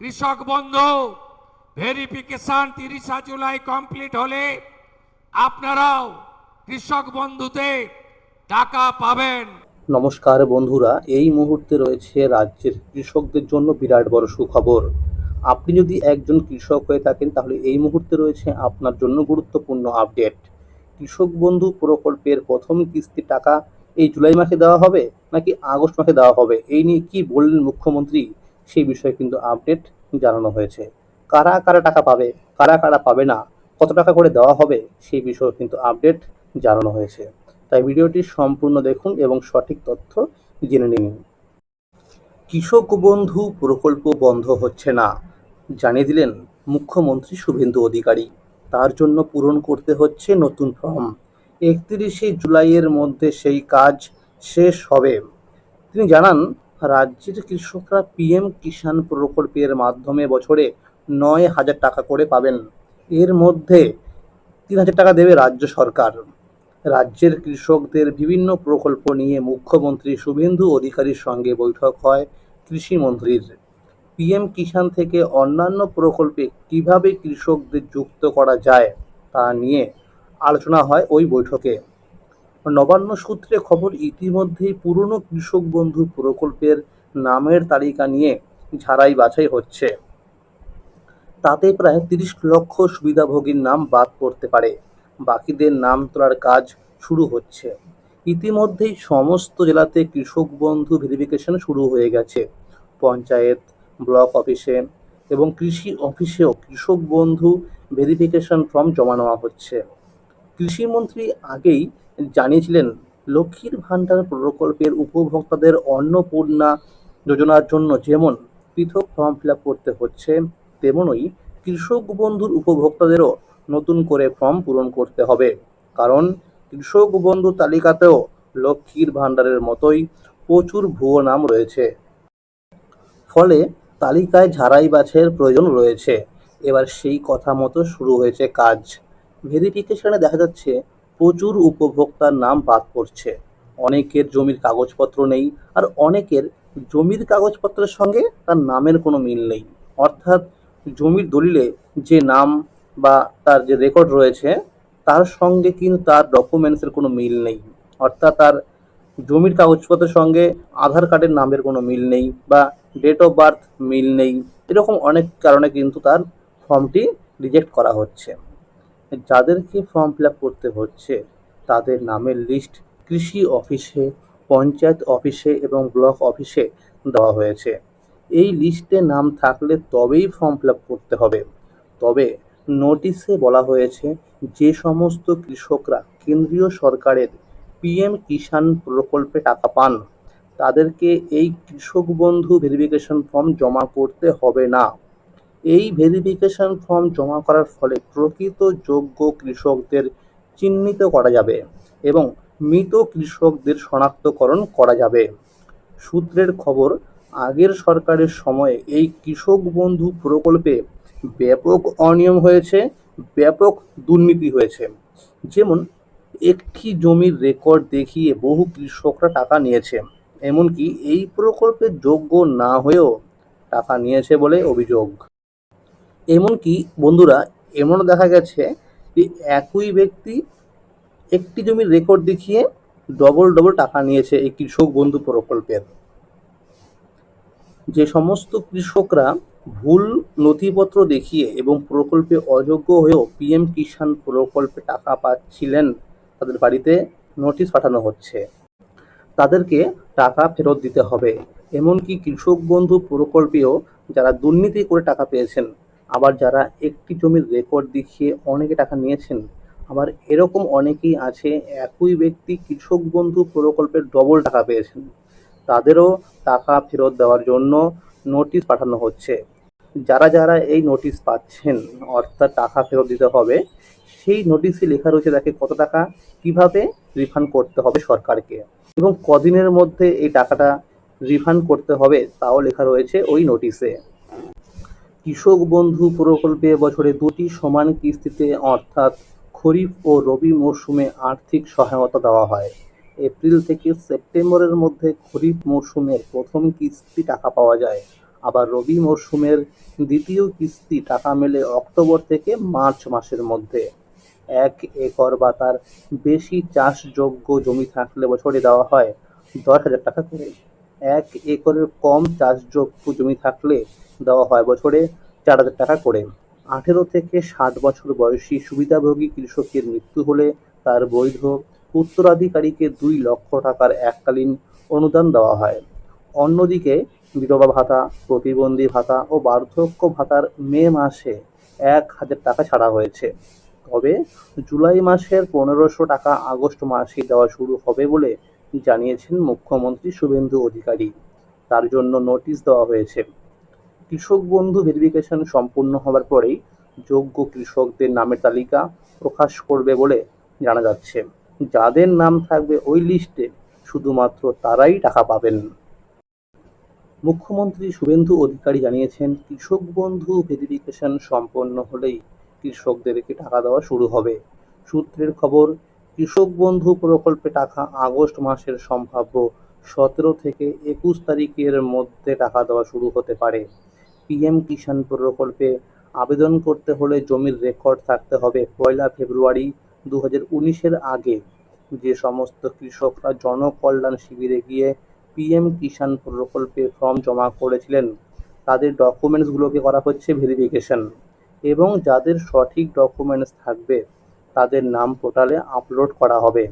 কৃষক বন্ধু verification 30 July complete হলে আপনারাও কৃষক বন্ধুতে টাকা পাবেন। নমস্কার বন্ধুরা, এই মুহূর্তে রয়েছে রাজ্যের কৃষকদের জন্য বিরাট বড় সুখবর। আপনি যদি একজন কৃষক হয়ে থাকেন তাহলে এই মুহূর্তে রয়েছে আপনার জন্য গুরুত্বপূর্ণ আপডেট। কৃষক বন্ধু প্রকল্পের প্রথম কিস্তির টাকা এই জুলাই মাসে দেওয়া হবে নাকি আগস্ট মাসে দেওয়া হবে, এই নিয়ে কি বললেন মুখ্যমন্ত্রী, সেই বিষয়ে কিন্তু আপডেট জানানো হয়েছে। কারা কারা টাকা পাবে, কারা কারা পাবে না, কত টাকা করে দেওয়া হবে, সেই বিষয়ে কিন্তু আপডেট জানানো হয়েছে। তাই ভিডিওটি সম্পূর্ণ দেখুন এবং সঠিক তথ্য জেনে নিন। কৃষক বন্ধু প্রকল্প বন্ধ হচ্ছে না, জানিয়ে দিলেন মুখ্যমন্ত্রী শুভেন্দু অধিকারী। তার জন্য পূরণ করতে হচ্ছে নতুন ফর্ম। 31শে জুলাইয়ের মধ্যে সেই কাজ শেষ হবে। তিনি জানান, রাজ্যের কৃষকরা পিএম কিষাণ প্রকল্পের মাধ্যমে বছরে 9,000 টাকা করে পাবেন। এর মধ্যে 3,000 টাকা দেবে রাজ্য সরকার। রাজ্যের কৃষকদের বিভিন্ন প্রকল্প নিয়ে মুখ্যমন্ত্রী শুভেন্দু অধিকারীর সঙ্গে বৈঠক হয় কৃষিমন্ত্রীর। পিএম কিষাণ থেকে অন্যান্য প্রকল্পে কিভাবে কৃষকদের যুক্ত করা যায় তা নিয়ে আলোচনা হয় ওই বৈঠকে। নবান্ন সূত্রে খবর, ইতিমধ্যেই পুরনো কৃষক বন্ধু প্রকল্পের নামের তালিকা নিয়ে ঝাড়াই বাছাই হচ্ছে। তাতে প্রায় 30 লক্ষ সুবিধাভোগীর নাম বাদ পড়তে পারে। বাকিদের নাম তোলার কাজ শুরু হচ্ছে। ইতিমধ্যেই সমস্ত জেলাতে কৃষক বন্ধু ভেরিফিকেশন শুরু হয়ে গেছে। পঞ্চায়েত, ব্লক অফিসে এবং কৃষি অফিসেও কৃষক বন্ধু ভেরিফিকেশন ফর্ম জমা নেওয়া হচ্ছে। কৃষিমন্ত্রী আগেই জানিয়েছিলেন, লক্ষ্মীর ভাণ্ডার প্রকল্পের উপভোক্তাদের অন্নপূর্ণা যোজনার জন্য যেমন পৃথক ফর্ম ফিল আপ করতে হচ্ছে, তেমনই কৃষক বন্ধুর উপভোক্তাদেরও নতুন করে ফর্ম পূরণ করতে হবে। কারণ কৃষক বন্ধু তালিকাতেও লক্ষ্মীর ভাণ্ডারের মতোই প্রচুর ভুয়ো নাম রয়েছে। ফলে তালিকায় ঝাড়াই বাছাইয়ের প্রয়োজন রয়েছে। এবার সেই কথা মতো শুরু হয়েছে কাজ। ভেরিফিকেশনে দেখা যাচ্ছে প্রচুর উপভোক্তার নাম বাদ পড়ছে। অনেকের জমির কাগজপত্র নেই, আর অনেকের জমির কাগজপত্রের সঙ্গে তার নামের কোনো মিল নেই। অর্থাৎ জমির দলিলে যে নাম বা তার যে রেকর্ড রয়েছে তার সঙ্গে কিন্তু তার ডকুমেন্টসের কোনো মিল নেই। অর্থাৎ তার জমির কাগজপত্রের সঙ্গে আধার কার্ডের নামের কোনো মিল নেই বা ডেট অফ বার্থ মিল নেই। এরকম অনেক কারণে কিন্তু তার ফর্মটি রিজেক্ট করা হচ্ছে। যাদেরকে ফর্ম ফিল আপ করতে হচ্ছে তাদের নামের লিস্ট কৃষি অফিসে, পঞ্চায়েত অফিসে এবং ব্লক অফিসে দেওয়া হয়েছে। এই লিস্টে নাম থাকলে তবেই ফর্ম ফিল আপ করতে হবে। তবে নোটিশে বলা হয়েছে, যে সমস্ত কৃষকরা কেন্দ্রীয় সরকারের পিএম কিষাণ প্রকল্পে টাকা পান তাদেরকে এই কৃষক বন্ধু ভেরিফিকেশন ফর্ম জমা করতে হবে না। এই ভেরিফিকেশন ফর্ম জমা করার ফলে প্রকৃত যোগ্য কৃষকদের চিহ্নিত করা যাবে এবং মৃত কৃষকদের শনাক্তকরণ করা যাবে। সূত্রের খবর, আগের সরকারের সময়ে এই কৃষক বন্ধু প্রকল্পে ব্যাপক অনিয়ম হয়েছে, ব্যাপক দুর্নীতি হয়েছে। যেমন একটি জমির রেকর্ড দেখিয়ে বহু কৃষকরা টাকা নিয়েছে, এমনকি এই প্রকল্পের যোগ্য না হয়েও টাকা নিয়েছে বলে অভিযোগ। এমনকি বন্ধুরা, এমনও দেখা গেছে যে একই ব্যক্তি একটি জমির রেকর্ড দেখিয়ে ডবল টাকা নিয়েছে এই কৃষক বন্ধু প্রকল্পের। যে সমস্ত কৃষকরা ভুল নথিপত্র দেখিয়ে এবং প্রকল্পে অযোগ্য হয়েও পিএম কিষাণ প্রকল্পে টাকা পাচ্ছিলেন, তাদের বাড়িতে নোটিশ পাঠানো হচ্ছে। তাদেরকে টাকা ফেরত দিতে হবে। এমনকি কৃষক বন্ধু প্রকল্পেও যারা দুর্নীতি করে টাকা পেয়েছেন, আবার যারা একটি জমির রেকর্ড দেখিয়ে অনেকে টাকা নিয়েছেন, আবার এরকম অনেকেই আছে একই ব্যক্তি কৃষক বন্ধু প্রকল্পের ডবল টাকা পেয়েছেন, তাদেরও টাকা ফেরত দেওয়ার জন্য নোটিশ পাঠানো হচ্ছে। যারা যারা এই নোটিশ পাচ্ছেন, অর্থাৎ টাকা ফেরত দিতে হবে, সেই নোটিশে লেখা রয়েছে তাকে কত টাকা কিভাবে রিফান্ড করতে হবে সরকারকে এবং কদিনের মধ্যে এই টাকাটা রিফান্ড করতে হবে তাও লেখা রয়েছে ওই নোটিশে। কৃষক বন্ধু প্রকল্পে বছরে 2টি সমান কিস্তিতে অর্থাৎ খরিফ ও রবি মরশুমে আর্থিক সহায়তা দেওয়া হয়। এপ্রিল থেকে সেপ্টেম্বরের মধ্যে খরিফ মরশুমের প্রথম কিস্তি টাকা পাওয়া যায়, আবার রবি মরশুমের দ্বিতীয় কিস্তি টাকা মেলে অক্টোবর থেকে মার্চ মাসের মধ্যে। 1 একর বা তার বেশি চাষযোগ্য জমি থাকলে বছরে দেওয়া হয় 10,000 টাকা করে। 1 একরের কম চাষযোগ্য জমি থাকলে দেওয়া হয় বছরে 4,000 টাকা করে। 18 থেকে 60 বছর বয়সী সুবিধাভোগী কৃষকের মৃত্যু হলে তার বৈধ উত্তরাধিকারীকে 2 লক্ষ টাকার এককালীন অনুদান দেওয়া হয়। অন্যদিকে বিধবা ভাতা, প্রতিবন্ধী ভাতা ও বার্ধক্য ভাতার মে মাসে 1,000 টাকা ছাড়া হয়েছে। তবে জুলাই মাসের 1500 টাকা আগস্ট মাসেই দেওয়া শুরু হবে বলে জানিয়েছেন মুখ্যমন্ত্রী শুভেন্দু অধিকারী। তার জন্য নোটিশ দেওয়া হয়েছে। কৃষক বন্ধু ভেরিফিকেশন সম্পূর্ণ হবার পরেই যোগ্য কৃষকদের নামের তালিকা প্রকাশ করবে বলে জানা যাচ্ছে। যাদের নাম থাকবে ওই লিস্টে শুধুমাত্র তারাই টাকা পাবেন। মুখ্যমন্ত্রী শুভেন্দু অধিকারী জানিয়েছেন, কৃষক বন্ধু ভেরিফিকেশন সম্পন্ন হলেই কৃষকদেরকে টাকা দেওয়া শুরু হবে। সূত্রের খবর, কৃষক বন্ধু প্রকল্পে টাকা আগস্ট মাসের সম্ভাব্য 17 থেকে 21 তারিখের মধ্যে টাকা দেওয়া শুরু হতে পারে। পিএম কিষাণ প্রকল্পে আবেদন করতে হলে জমির রেকর্ড থাকতে হবে 1 ফেব্রুয়ারি 2019-এর আগে। যে সমস্ত কৃষকরা জনকল্যাণ শিবিরে গিয়ে পিএম কিষাণ প্রকল্পে ফর্ম জমা করেছিলেন তাদের ডকুমেন্টসগুলোকে করা হচ্ছে ভেরিফিকেশন, এবং যাদের সঠিক ডকুমেন্টস থাকবে তাদের নাম পোর্টালে আপলোড করা হবে।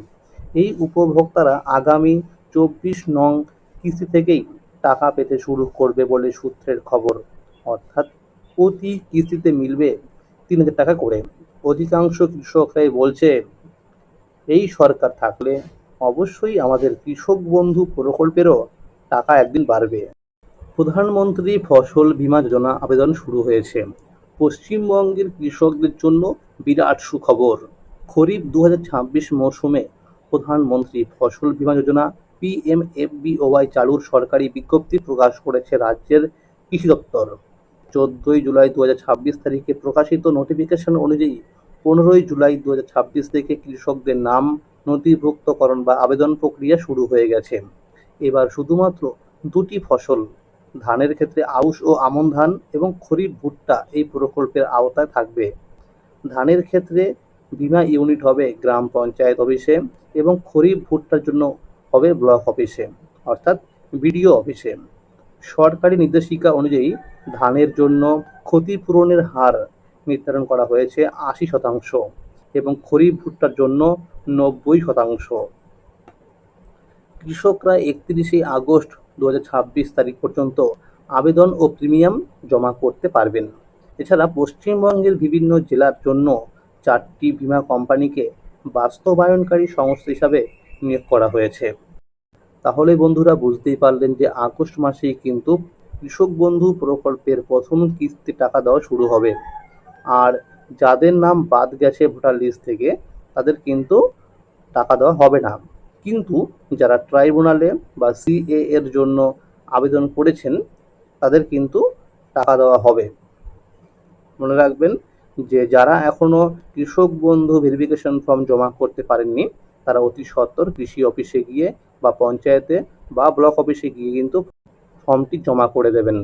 এই উপভোক্তারা আগামী 24 নং কিস্তি থেকেই টাকা পেতে শুরু করবে বলে সূত্রের খবর। অর্থাৎ প্রতি কিস্তিতে মিলবে 3,000 টাকা করে। অধিকাংশ কৃষকরাই বলছে, এই সরকার থাকলে অবশ্যই আমাদের কৃষক বন্ধু প্রকল্পেরও টাকা একদিন বাড়বে। প্রধানমন্ত্রী ফসল বীমা যোজনা আবেদন শুরু হয়েছে। পশ্চিমবঙ্গের কৃষকদের জন্য বিরাট সুখবর। খরিফ 2026 মৌসুমে প্রধানমন্ত্রী ফসল বীমা যোজনা পিএমএফবিওয়াই চালুর সরকারি বিজ্ঞপ্তি প্রকাশ করেছে রাজ্যের কৃষি দপ্তর। 14 জুলাই 2026 তারিখে প্রকাশিত নোটিফিকেশন অনুযায়ী 15 জুলাই 2026 থেকে কৃষকদের নাম নথিভুক্তকরণ বা আবেদন প্রক্রিয়া শুরু হয়ে গেছে। এবার শুধুমাত্র 2টি ফসল, ধানের ক্ষেত্রে আউশ ও আমন ধান এবং খরিফ ভুট্টা এই প্রকল্পের আওতায় থাকবে। ধানের ক্ষেত্রে বীমা ইউনিট হবে গ্রাম পঞ্চায়েত অফিসে এবং খরিফ ভুট্টার জন্য হবে ব্লক অফিসে, অর্থাৎ বিডিও অফিসে। সরকারি নির্দেশিকা অনুযায়ী ধানের জন্য ক্ষতিপূরণের হার নির্ধারণ করা হয়েছে 80% এবং খরিফ ভুট্টার জন্য 90%। কৃষকরা 31 আগস্ট 2026 তারিখ পর্যন্ত আবেদন ও প্রিমিয়াম জমা করতে পারবেন। এছাড়া পশ্চিমবঙ্গের বিভিন্ন জেলার জন্য 4টি বীমা কোম্পানিকে বাস্তবায়নকারী সংস্থা হিসাবে নিয়োগ করা হয়েছে। তাহলে বন্ধুরা বুঝতেই পারলেন যে আগস্ট মাসেই কিন্তু কৃষক বন্ধু প্রকল্পের প্রথম কিস্তি টাকা দেওয়া শুরু হবে। আর যাদের নাম বাদ গেছে ভোটার লিস্ট থেকে তাদের কিন্তু টাকা দেওয়া হবে না। কিন্তু যারা ট্রাইব্যুনালে বা সিএ এর জন্য আবেদন করেছেন তাদের কিন্তু টাকা দেওয়া হবে। মনে রাখবেন যে যারা এখনো কৃষক বন্ধু ভেরিফিকেশন ফর্ম জমা করতে পারেননি তারা অতি সত্বর কৃষি অফিসে গিয়ে বা পঞ্চায়েতে বা ব্লক অফিসে গিয়ে কিন্তু ফর্মটি জমা করে দেবেন।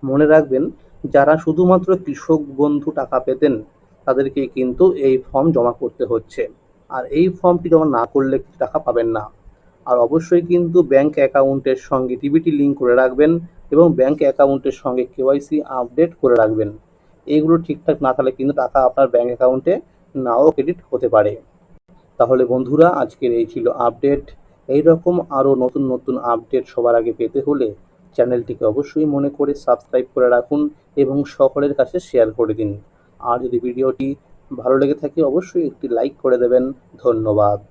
মনে রাখবেন, যারা শুধুমাত্র কৃষক বন্ধু টাকা পেতেন তাদেরকে কিন্তু এই ফর্ম জমা করতে হচ্ছে, আর এই ফর্মটি জমা না করলে টাকা পাবেন না। আর অবশ্যই কিন্তু ব্যাংক অ্যাকাউন্টের সঙ্গে ডিবিটি লিঙ্ক করে রাখবেন এবং ব্যাংক অ্যাকাউন্টের সঙ্গে কেওয়াইসি আপডেট করে রাখবেন। এইগুলো ঠিকঠাক না থাকলে কিন্তু টাকা আপনার ব্যাংক অ্যাকাউন্টে নাও ক্রেডিট হতে পারে। তাহলে বন্ধুরা আজকের এই ছিল আপডেট। এই রকম আরও নতুন নতুন আপডেট সবার আগে পেতে হলে চ্যানেলটিকে অবশ্যই মনে করে সাবস্ক্রাইব করে রাখুন এবং সকলের কাছে শেয়ার করে দিন। আর যদি ভিডিওটি ভালো লেগে থাকে অবশ্যই একটি লাইক করে দেবেন। ধন্যবাদ।